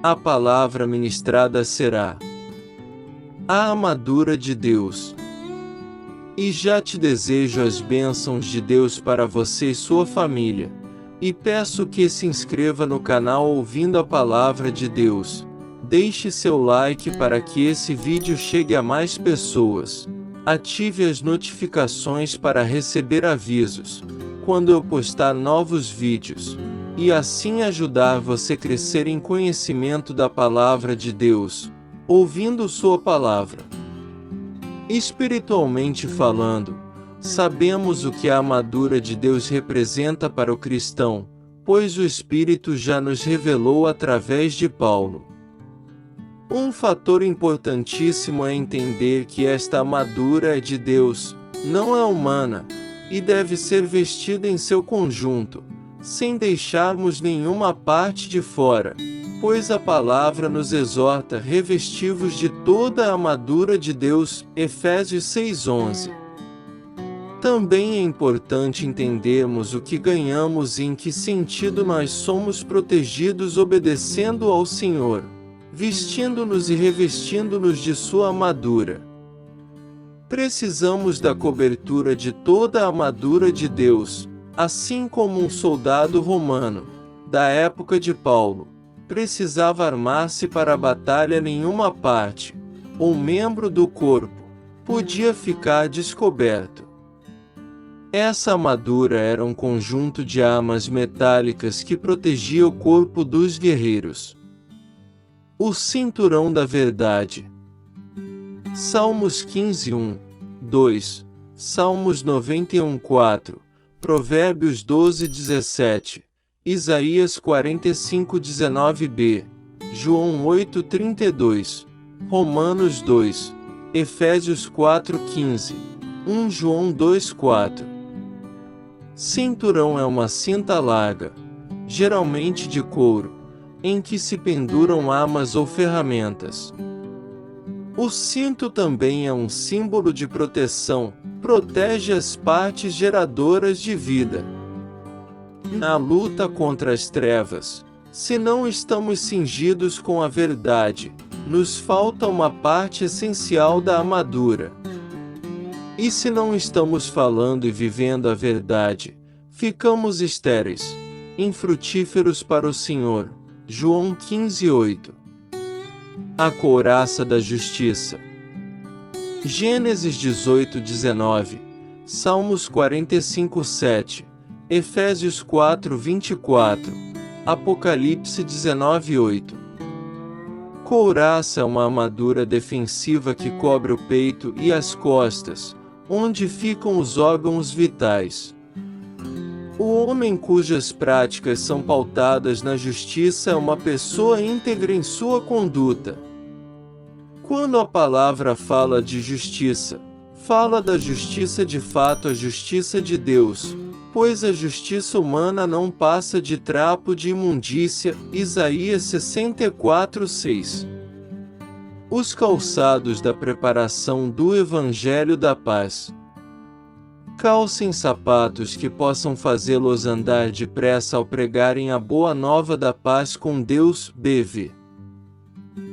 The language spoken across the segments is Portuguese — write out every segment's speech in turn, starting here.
A palavra ministrada será a armadura de Deus. E já te desejo as bênçãos de Deus para você e sua família. E peço que se inscreva no canal ouvindo a palavra de Deus. Deixe seu like para que esse vídeo chegue a mais pessoas. Ative as notificações para receber avisos quando eu postar novos vídeos. E assim ajudar você a crescer em conhecimento da palavra de Deus, ouvindo sua palavra. Espiritualmente falando, sabemos o que a armadura de Deus representa para o cristão, pois o Espírito já nos revelou através de Paulo. Um fator importantíssimo é entender que esta armadura é de Deus, não é humana, e deve ser vestida em seu conjunto, sem deixarmos nenhuma parte de fora, pois a palavra nos exorta revestivos de toda a armadura de Deus, Efésios 6:11. Também é importante entendermos o que ganhamos e em que sentido nós somos protegidos obedecendo ao Senhor, vestindo-nos e revestindo-nos de sua armadura. Precisamos da cobertura de toda a armadura de Deus, assim como um soldado romano, da época de Paulo, precisava armar-se para a batalha. Nenhuma parte, ou membro do corpo, podia ficar descoberto. Essa armadura era um conjunto de armas metálicas que protegia o corpo dos guerreiros. O cinturão da verdade. Salmos 15:1, 2, Salmos 91:4, Provérbios 12:17, Isaías 45:19b, João 8:32, Romanos 2, Efésios 4:15, 1 João 2:4. Cinturão é uma cinta larga, geralmente de couro, em que se penduram armas ou ferramentas. O cinto também é um símbolo de proteção, protege as partes geradoras de vida. Na luta contra as trevas, se não estamos cingidos com a verdade, nos falta uma parte essencial da armadura. E se não estamos falando e vivendo a verdade, ficamos estéreis, infrutíferos para o Senhor. João 15:8. A couraça da justiça. Gênesis 18:19, Salmos 45:7, Efésios 4:24, Apocalipse 19:8. Couraça é uma armadura defensiva que cobre o peito e as costas, onde ficam os órgãos vitais. O homem cujas práticas são pautadas na justiça é uma pessoa íntegra em sua conduta. Quando a palavra fala de justiça, fala da justiça de fato, a justiça de Deus, pois a justiça humana não passa de trapo de imundícia. Isaías 64:6. Os calçados da preparação do Evangelho da Paz. Calcem sapatos que possam fazê-los andar depressa ao pregarem a boa nova da paz com Deus. BV.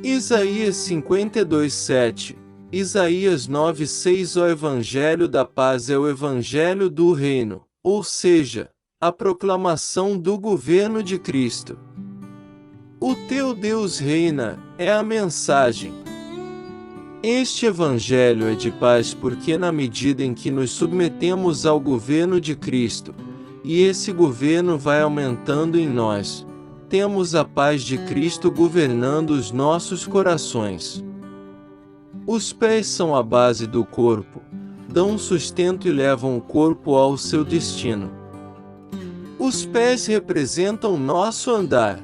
Isaías 52:7, Isaías 9:6. O Evangelho da Paz é o Evangelho do Reino, ou seja, a proclamação do governo de Cristo. O teu Deus reina, é a mensagem. Este Evangelho é de paz porque na medida em que nos submetemos ao governo de Cristo, e esse governo vai aumentando em nós, temos a paz de Cristo governando os nossos corações. Os pés são a base do corpo, dão sustento e levam o corpo ao seu destino. Os pés representam nosso andar.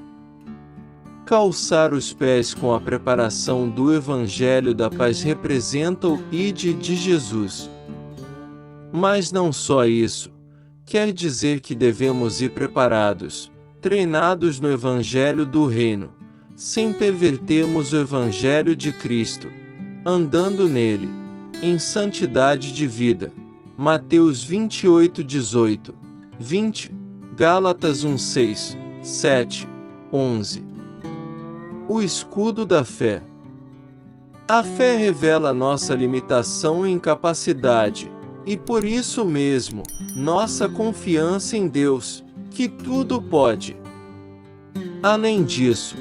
Calçar os pés com a preparação do Evangelho da Paz representa o ide de Jesus. Mas não só isso, quer dizer que devemos ir preparados, treinados no Evangelho do Reino, sem pervertermos o Evangelho de Cristo, andando nele, em santidade de vida. Mateus 28:18, 20, Gálatas 1:6, 7, 11. O escudo da fé. A fé revela nossa limitação e incapacidade, e por isso mesmo, nossa confiança em Deus, que tudo pode. Além disso,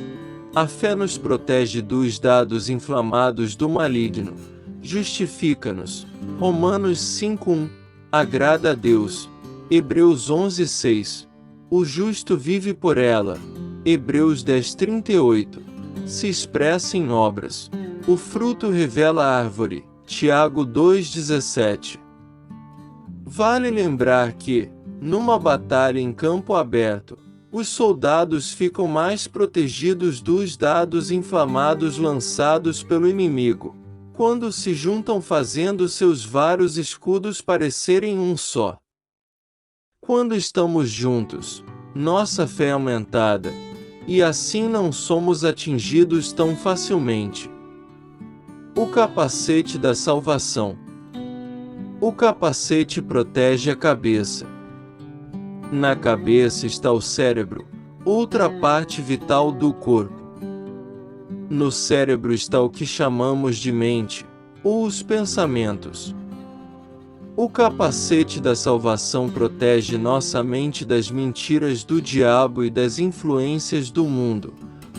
a fé nos protege dos dados inflamados do maligno, justifica-nos. Romanos 5:1, agrada a Deus. Hebreus 11:6, o justo vive por ela. Hebreus 10:38, se expressa em obras. O fruto revela a árvore. Tiago 2:17. Vale lembrar que, numa batalha em campo aberto, os soldados ficam mais protegidos dos dados inflamados lançados pelo inimigo, quando se juntam fazendo seus vários escudos parecerem um só. Quando estamos juntos, nossa fé é aumentada, e assim não somos atingidos tão facilmente. O capacete da salvação. O capacete protege a cabeça. Na cabeça está o cérebro, outra parte vital do corpo. No cérebro está o que chamamos de mente, ou os pensamentos. O capacete da salvação protege nossa mente das mentiras do diabo e das influências do mundo.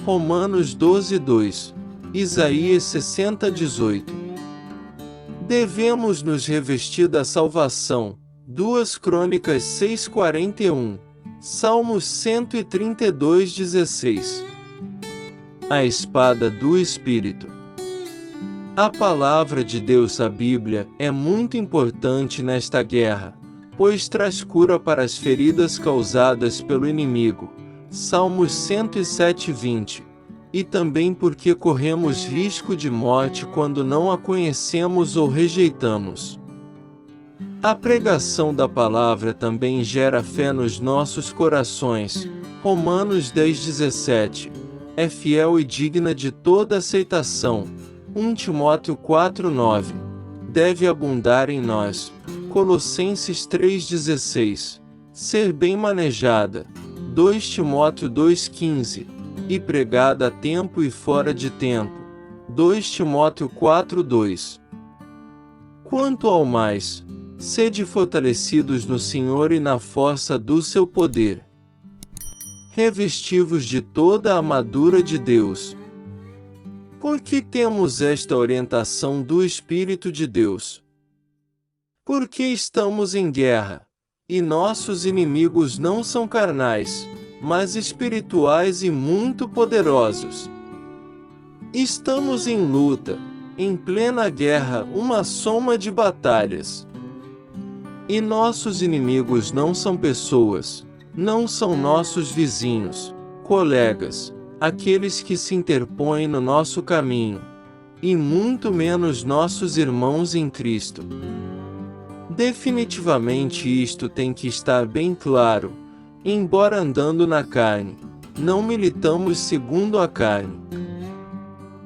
Romanos 12:2, Isaías 60:18. Devemos nos revestir da salvação. 2 Crônicas 6:41, Salmos 132:16. A espada do Espírito. A palavra de Deus, a Bíblia, é muito importante nesta guerra, pois traz cura para as feridas causadas pelo inimigo. Salmos 107:20. E também porque corremos risco de morte quando não a conhecemos ou rejeitamos. A pregação da palavra também gera fé nos nossos corações. Romanos 10:17. É fiel e digna de toda aceitação. 1 Timóteo 4:9. Deve abundar em nós. Colossenses 3:16. Ser bem manejada. 2 Timóteo 2:15. E pregada a tempo e fora de tempo. 2 Timóteo 4:2. Quanto ao mais, sede fortalecidos no Senhor e na força do seu poder. Revesti-vos de toda a armadura de Deus. Por que temos esta orientação do Espírito de Deus? Porque estamos em guerra, e nossos inimigos não são carnais, mas espirituais e muito poderosos. Estamos em luta, em plena guerra, uma soma de batalhas. E nossos inimigos não são pessoas, não são nossos vizinhos, colegas, aqueles que se interpõem no nosso caminho, e muito menos nossos irmãos em Cristo. Definitivamente isto tem que estar bem claro. Embora andando na carne, não militamos segundo a carne.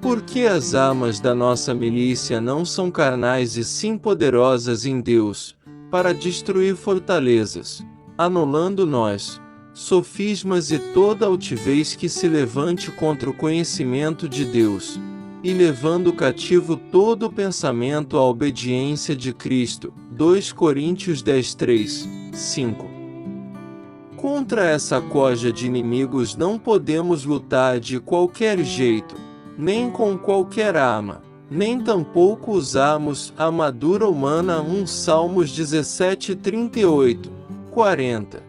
Porque as armas da nossa milícia não são carnais e sim poderosas em Deus, para destruir fortalezas, anulando nós, sofismas e toda altivez que se levante contra o conhecimento de Deus, e levando cativo todo o pensamento à obediência de Cristo. 2 Coríntios 10:3, 5. Contra essa corja de inimigos não podemos lutar de qualquer jeito, nem com qualquer arma, nem tampouco usarmos a armadura humana. 1 Salmos 17:38, 40.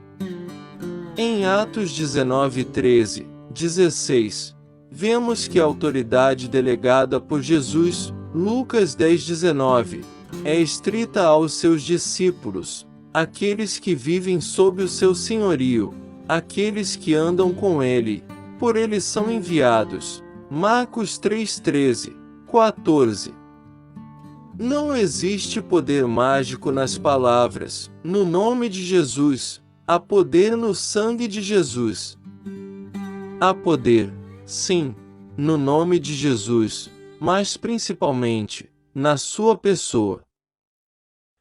Em Atos 19:13, 16, vemos que a autoridade delegada por Jesus, Lucas 10:19, é estrita aos seus discípulos, aqueles que vivem sob o seu senhorio, aqueles que andam com ele, por ele são enviados. Marcos 3:13, 14. Não existe poder mágico nas palavras, no nome de Jesus, há poder no sangue de Jesus. Há poder, sim, no nome de Jesus, mas principalmente, na sua pessoa.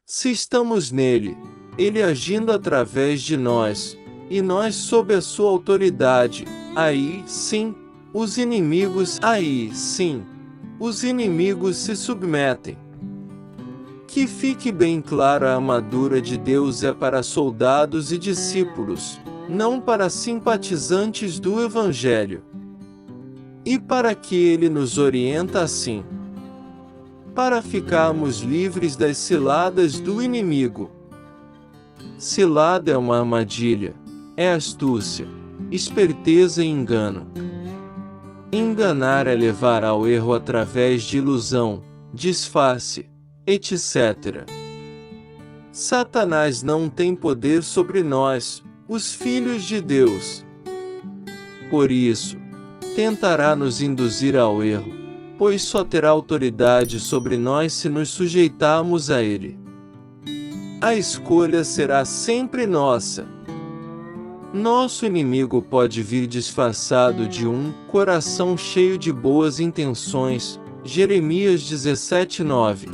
Se estamos nele, ele agindo através de nós, e nós sob a sua autoridade, aí, sim, Os inimigos, aí sim, os inimigos se submetem. Que fique bem claro, a armadura de Deus é para soldados e discípulos, não para simpatizantes do Evangelho. E para que ele nos orienta assim? Para ficarmos livres das ciladas do inimigo. Cilada é uma armadilha, é astúcia, esperteza e engano. Enganar é levar ao erro através de ilusão, disfarce, etc. Satanás não tem poder sobre nós, os filhos de Deus. Por isso, tentará nos induzir ao erro, pois só terá autoridade sobre nós se nos sujeitarmos a ele. A escolha será sempre nossa. Nosso inimigo pode vir disfarçado de um coração cheio de boas intenções, Jeremias 17:9,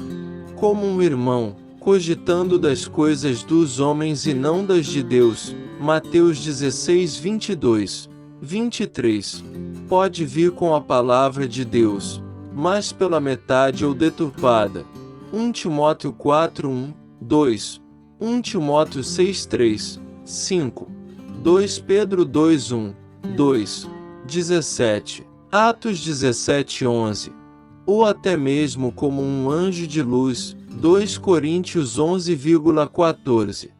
como um irmão, cogitando das coisas dos homens e não das de Deus, Mateus 16:22, 23. Pode vir com a palavra de Deus, mas pela metade ou deturpada. 1 Timóteo 4:1, 2, 1 Timóteo 6:3, 5, 2 Pedro 2:1, 2, 17, Atos 17:11, ou até mesmo como um anjo de luz, 2 Coríntios 11,14.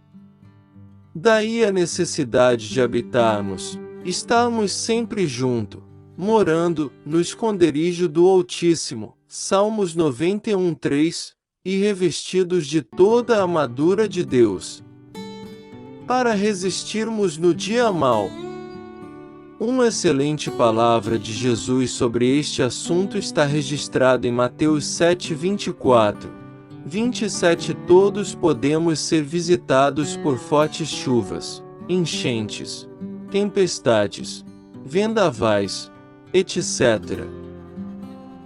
Daí a necessidade de habitarmos, estarmos sempre junto, morando no esconderijo do Altíssimo, Salmos 91:3, e revestidos de toda a armadura de Deus, para resistirmos no dia mau. Uma excelente palavra de Jesus sobre este assunto está registrada em Mateus 7:24, 27. Todos podemos ser visitados por fortes chuvas, enchentes, tempestades, vendavais, etc.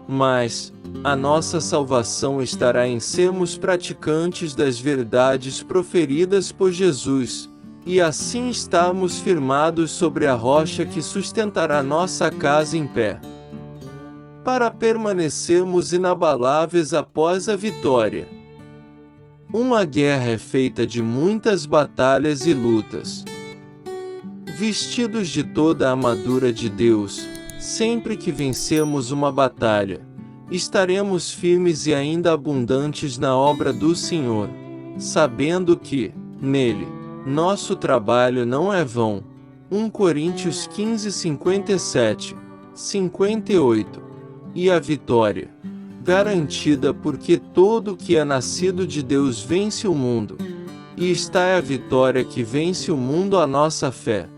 Mas a nossa salvação estará em sermos praticantes das verdades proferidas por Jesus, e assim estarmos firmados sobre a rocha que sustentará nossa casa em pé, para permanecermos inabaláveis após a vitória. Uma guerra é feita de muitas batalhas e lutas. Vestidos de toda a armadura de Deus, sempre que vencermos uma batalha, estaremos firmes e ainda abundantes na obra do Senhor, sabendo que, nele, nosso trabalho não é vão. 1 Coríntios 15:57, 58. E a vitória, garantida, porque todo que é nascido de Deus vence o mundo. E está é a vitória que vence o mundo, a nossa fé.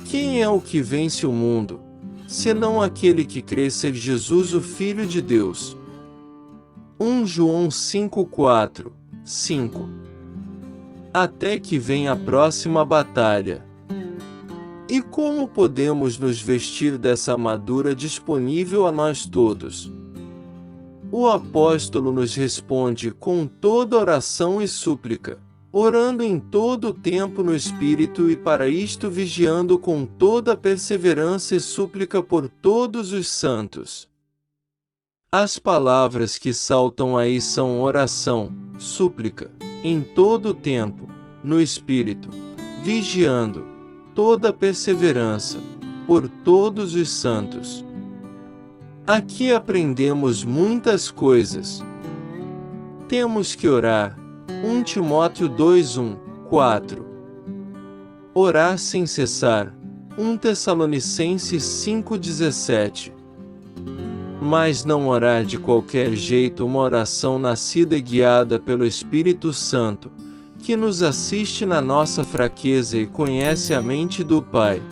Quem é o que vence o mundo, senão aquele que crê ser Jesus o Filho de Deus? 1 João 5:4, 5. Até que venha a próxima batalha. E como podemos nos vestir dessa armadura disponível a nós todos? O apóstolo nos responde com toda oração e súplica, orando em todo o tempo no Espírito, e para isto vigiando com toda perseverança e súplica por todos os santos. As palavras que saltam aí são oração, súplica, em todo o tempo, no Espírito, vigiando, toda perseverança, por todos os santos. Aqui aprendemos muitas coisas. Temos que orar. 1 Timóteo 2:1, 4. Orar sem cessar. 1 Tessalonicenses 5:17. Mas não orar de qualquer jeito, uma oração nascida e guiada pelo Espírito Santo, que nos assiste na nossa fraqueza e conhece a mente do Pai,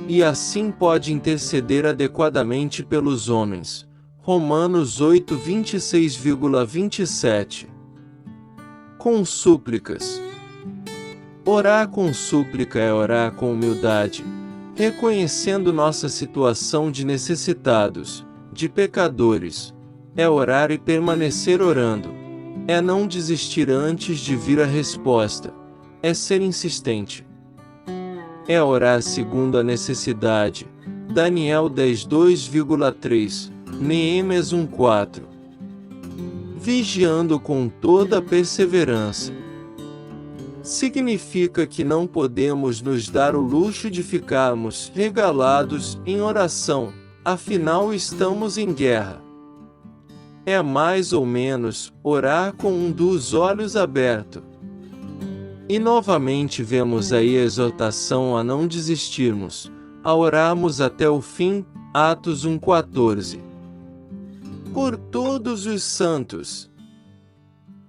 e assim pode interceder adequadamente pelos homens. Romanos 8:26,27. Com súplicas. Orar com súplica é orar com humildade, reconhecendo nossa situação de necessitados, de pecadores. É orar e permanecer orando. É não desistir antes de vir a resposta. É ser insistente. É orar segundo a necessidade, Daniel 10:2,3, Neemias 1:4. Vigiando com toda perseverança. Significa que não podemos nos dar o luxo de ficarmos regalados em oração, afinal estamos em guerra. É mais ou menos orar com um dos olhos abertos. E novamente vemos aí a exortação a não desistirmos, a orarmos até o fim, Atos 1:14. Por todos os santos.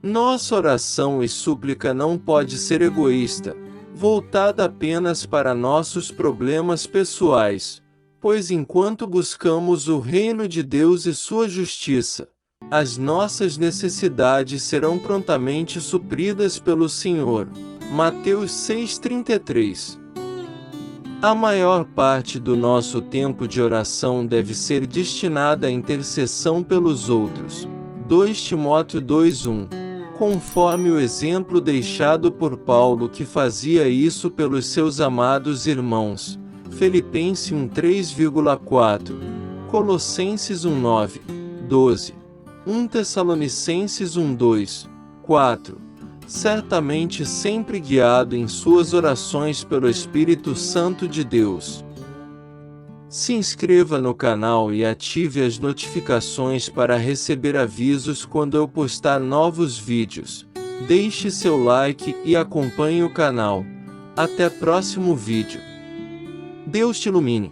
Nossa oração e súplica não pode ser egoísta, voltada apenas para nossos problemas pessoais, pois enquanto buscamos o reino de Deus e sua justiça, as nossas necessidades serão prontamente supridas pelo Senhor. Mateus 6:33. A maior parte do nosso tempo de oração deve ser destinada à intercessão pelos outros. 2 Timóteo 2:1. Conforme o exemplo deixado por Paulo, que fazia isso pelos seus amados irmãos. Filipenses 1:3,4. Colossenses 1:9, 12. 1 Tessalonicenses 1:2, 4. Certamente sempre guiado em suas orações pelo Espírito Santo de Deus. Se inscreva no canal e ative as notificações para receber avisos quando eu postar novos vídeos. Deixe seu like e acompanhe o canal. Até próximo vídeo. Deus te ilumine.